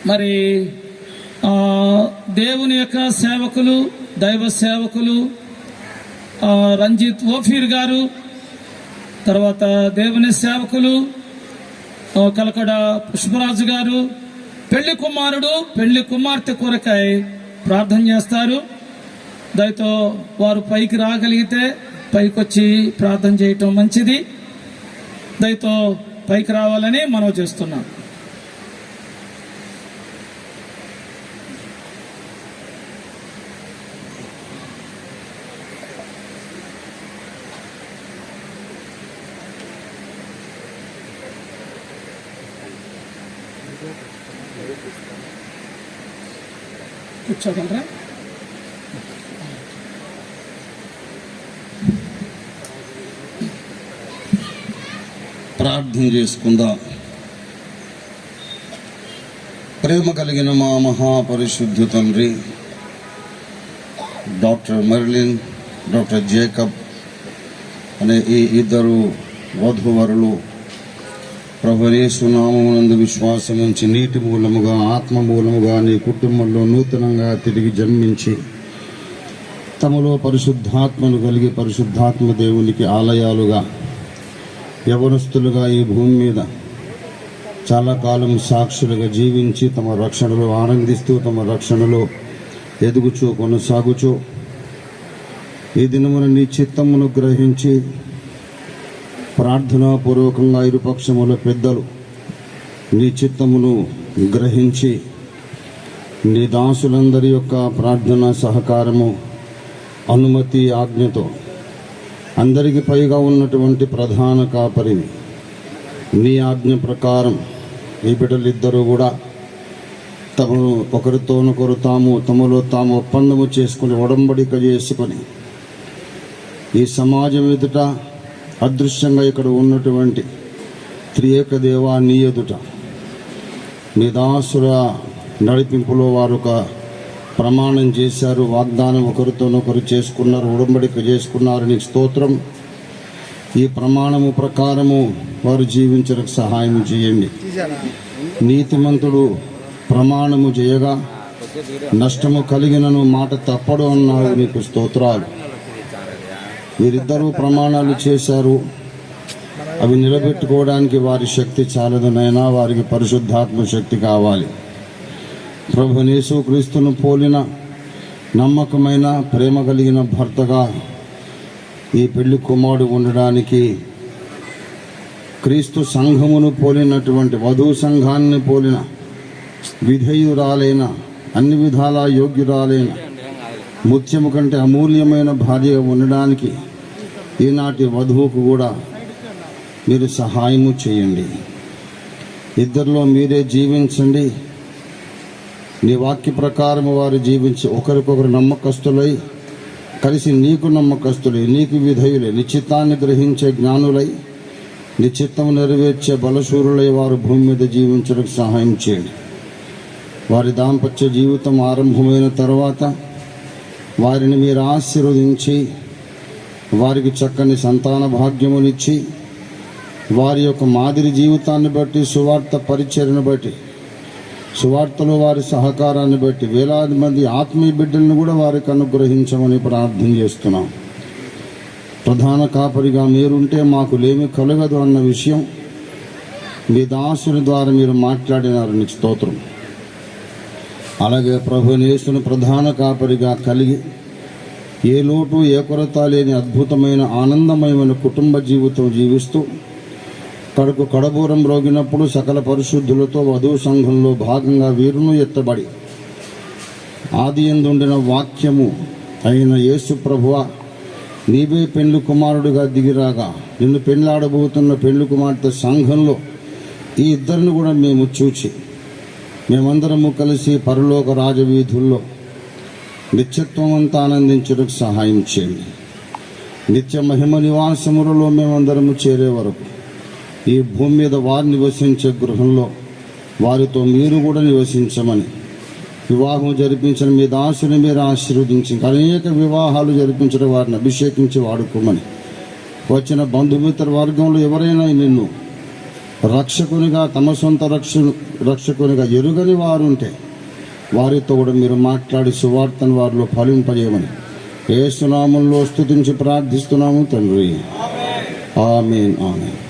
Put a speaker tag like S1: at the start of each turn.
S1: మరి దేవుని యొక్క సేవకులు, దైవ సేవకులు రంజిత్ ఓఫీర్ గారు, తర్వాత దేవుని సేవకులు కలకడ పుష్పరాజు గారు పెళ్లి కుమారుడు పెళ్లి కుమార్తె కొరకై ప్రార్థన చేస్తారు. దయతో వారు పైకి రాగలిగితే పైకి వచ్చి ప్రార్థన చేయటం మంచిది. దయతో పైకి రావాలని మనవి చేస్తున్నాం. కూర్చోగలరా?
S2: ప్రార్థన చేసుకుందాం. ప్రేమ కలిగిన మా మహాపరిశుద్ధ తండ్రి, డాక్టర్ మెర్లిన్, డాక్టర్ జేకబ్ అనే ఈ ఇద్దరు వధూవరులు ప్రభువే యేసు నామమునందు విశ్వాసం ఉంచి నీటి మూలముగా ఆత్మ మూలముగా నీ కుటుంబంలో నూతనంగా తిరిగి జన్మించి తమలో పరిశుద్ధాత్మను కలిగి పరిశుద్ధాత్మ దేవునికి ఆలయాలుగా యవనస్తులుగా ఈ భూమి మీద చాలా కాలం సాక్షులుగా జీవించి తమ రక్షణలో ఆనందిస్తూ తమ రక్షణలో ఎదుగుచూ కొనసాగుచూ ఈ దినమున నీ చిత్తమును గ్రహించి ప్రార్థనాపూర్వకంగా ఇరుపక్షముల పెద్దలు నీ చిత్తమును గ్రహించి నీ దాసులందరి యొక్క ప్రార్థన సహకారము అనుమతి ఆజ్ఞతో అందరికి పైగా ఉన్నటువంటి ప్రధాన కాపరి నీ ఆజ్ఞ ప్రకారం ఈ బిడ్డలిద్దరూ కూడా తమను ఒకరితోనొకరు తమలో తాము ఒప్పందము చేసుకుని ఒడంబడిక చేసుకొని ఈ సమాజం ఎదుట అదృశ్యంగా ఇక్కడ ఉన్నటువంటి త్రియేక దేవా నీ ఎదుట నీ దాసుల నడిపింపులో వారు ఒక ప్రమాణం చేశారు, వాగ్దానం ఒకరితోనొకరు చేసుకున్నారు, ఉడంబడిక చేసుకున్నారు. నీకు స్తోత్రం. ఈ ప్రమాణము ప్రకారము వారు జీవించడానికి సహాయం చేయండి. నీతిమంతుడు ప్రమాణము చేయగా నష్టము కలిగినను మాట తప్పడు అన్నారు. నీకు స్తోత్రాలు. వీరిద్దరూ ప్రమాణాలు చేశారు, అవి నిలబెట్టుకోవడానికి వారి శక్తి చాలదునైనా వారికి పరిశుద్ధాత్మ శక్తి కావాలి. ప్రభువైన యేసుక్రీస్తును పోలిన నమ్మకమైన ప్రేమ కలిగిన భర్తగా ఈ పెళ్లి కుమారుడు ఉండడానికి క్రీస్తు సంఘమును పోలినటువంటి వధూ సంఘాన్ని పోలిన విధేయురాలైన అన్ని విధాల యోగ్యురాలైన ముత్యము కంటే అమూల్యమైన భార్యగా ఉండడానికి ఈనాటి వధువుకు కూడా మీరు సహాయము చేయండి. ఇద్దరిలో మీరే జీవించండి. నీ వాక్య ప్రకారం వారు జీవించి ఒకరికొకరు నమ్మకస్తులై కలిసి నీకు నమ్మకస్తులై నీకు విధేయులై నిశ్చితాన్ని గ్రహించే జ్ఞానులై నిశ్చిత్తము నెరవేర్చే బలశూరులై వారు భూమి మీద జీవించడానికి సహాయం చేయండి. వారి దాంపత్య జీవితం ఆరంభమైన తర్వాత వారిని మీరు ఆశీర్వదించి వారికి చక్కని సంతాన భాగ్యమునిచ్చి వారి యొక్క మాదిరి జీవితాన్ని బట్టి సువార్త పరిచర్యను బట్టి సువార్తలో వారి సహకారాన్ని బట్టి వేలాది మంది ఆత్మీయ బిడ్డలను కూడా వారికి అనుగ్రహించమని ప్రార్థన చేస్తున్నాం. ప్రధాన కాపరిగా మీరుంటే మాకు లేమి కలగదు అన్న విషయం మీ దాసుని ద్వారా మీరు మాట్లాడినారు. నీకు స్తోత్రం. అలాగే ప్రభువైన యేసును ప్రధాన కాపరిగా కలిగి ఏ లోటు ఏ కొరత లేని అద్భుతమైన ఆనందమయమైన కుటుంబ జీవితం జీవిస్తూ కడుపు కడబూరం రోగినప్పుడు సకల పరిశుద్ధులతో వధువు సంఘంలో భాగంగా వీరును ఎత్తబడి ఆది యందుండిన వాక్యము అయిన యేసు ప్రభువా నీవే పెండ్లి కుమారుడిగా దిగిరాగా నిన్ను పెండ్లాడబోతున్న పెండ్లి కుమార్తె సంఘంలో ఈ ఇద్దరిని కూడా మేము చూచి మేమందరము కలిసి పరలోక రాజవీధుల్లో నిత్యత్వం అంతా ఆనందించడానికి సహాయం చేయండి. నిత్య మహిమ నివాసములలో మేమందరము చేరే వరకు ఈ భూమి మీద వారు నివసించే గృహంలో వారితో మీరు కూడా నివసించమని వివాహం జరిపించిన మీ దాసుని మీరు ఆశీర్వదించి అనేక వివాహాలు జరిపించిన వారిని అభిషేకించి వాడుకోమని వచ్చిన బంధుమిత్ర వర్గంలో ఎవరైనా నిన్ను రక్షకునిగా తమ సొంత రక్షకునిగా ఎరుగని వారుంటే వారితో కూడా మీరు మాట్లాడి సువార్తను వారిలో ఫలింపజేయమని యేసు నామములో స్తుతించి ప్రార్థిస్తున్నాము తండ్రి. ఆమేన్. ఆమేన్.